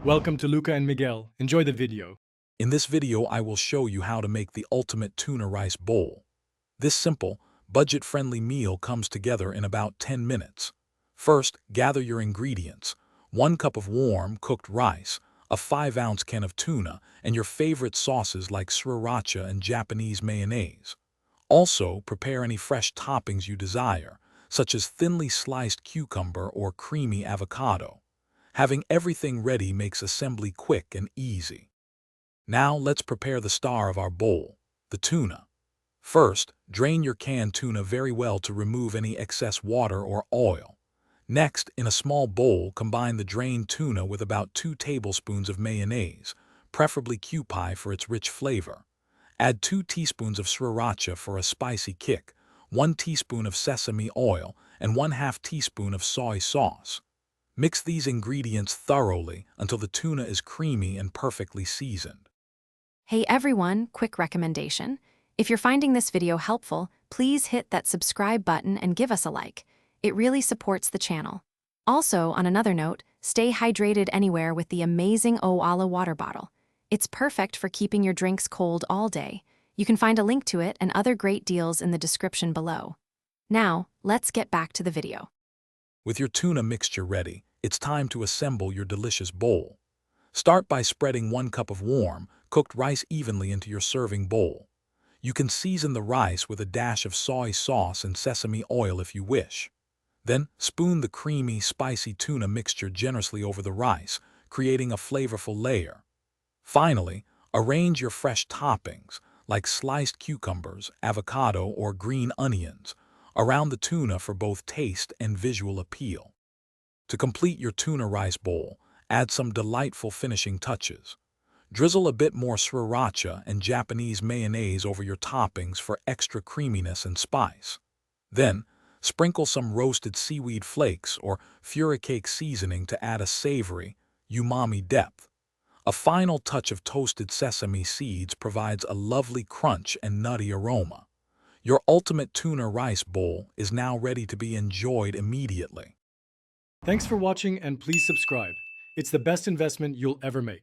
Welcome to Luca and Miguel. Enjoy the video. In this video, I will show you how to make the ultimate tuna rice bowl. This simple, budget-friendly meal comes together in about 10 minutes. First, gather your ingredients: 1 cup of warm, cooked rice, a 5-ounce can of tuna, and your favorite sauces like sriracha and Japanese mayonnaise. Also, prepare any fresh toppings you desire, such as thinly sliced cucumber or creamy avocado. Having everything ready makes assembly quick and easy. Now let's prepare the star of our bowl, the tuna. First, drain your canned tuna very well to remove any excess water or oil. Next, in a small bowl, combine the drained tuna with about 2 tablespoons of mayonnaise, preferably Kewpie for its rich flavor. Add 2 teaspoons of sriracha for a spicy kick, 1 teaspoon of sesame oil, and 1/2 teaspoon of soy sauce. Mix these ingredients thoroughly until the tuna is creamy and perfectly seasoned. Hey everyone, quick recommendation. If you're finding this video helpful, please hit that subscribe button and give us a like. It really supports the channel. Also, on another note, stay hydrated anywhere with the amazing Oala water bottle. It's perfect for keeping your drinks cold all day. You can find a link to it and other great deals in the description below. Now, let's get back to the video. With your tuna mixture ready, it's time to assemble your delicious bowl. Start by spreading 1 cup of warm, cooked rice evenly into your serving bowl. You can season the rice with a dash of soy sauce and sesame oil if you wish. Then, spoon the creamy, spicy tuna mixture generously over the rice, creating a flavorful layer. Finally, arrange your fresh toppings, like sliced cucumbers, avocado, or green onions, around the tuna for both taste and visual appeal. To complete your tuna rice bowl, add some delightful finishing touches. Drizzle a bit more sriracha and Japanese mayonnaise over your toppings for extra creaminess and spice. Then, sprinkle some roasted seaweed flakes or furicake seasoning to add a savory, umami depth. A final touch of toasted sesame seeds provides a lovely crunch and nutty aroma. Your ultimate tuna rice bowl is now ready to be enjoyed immediately. Thanks for watching and please subscribe. It's the best investment you'll ever make.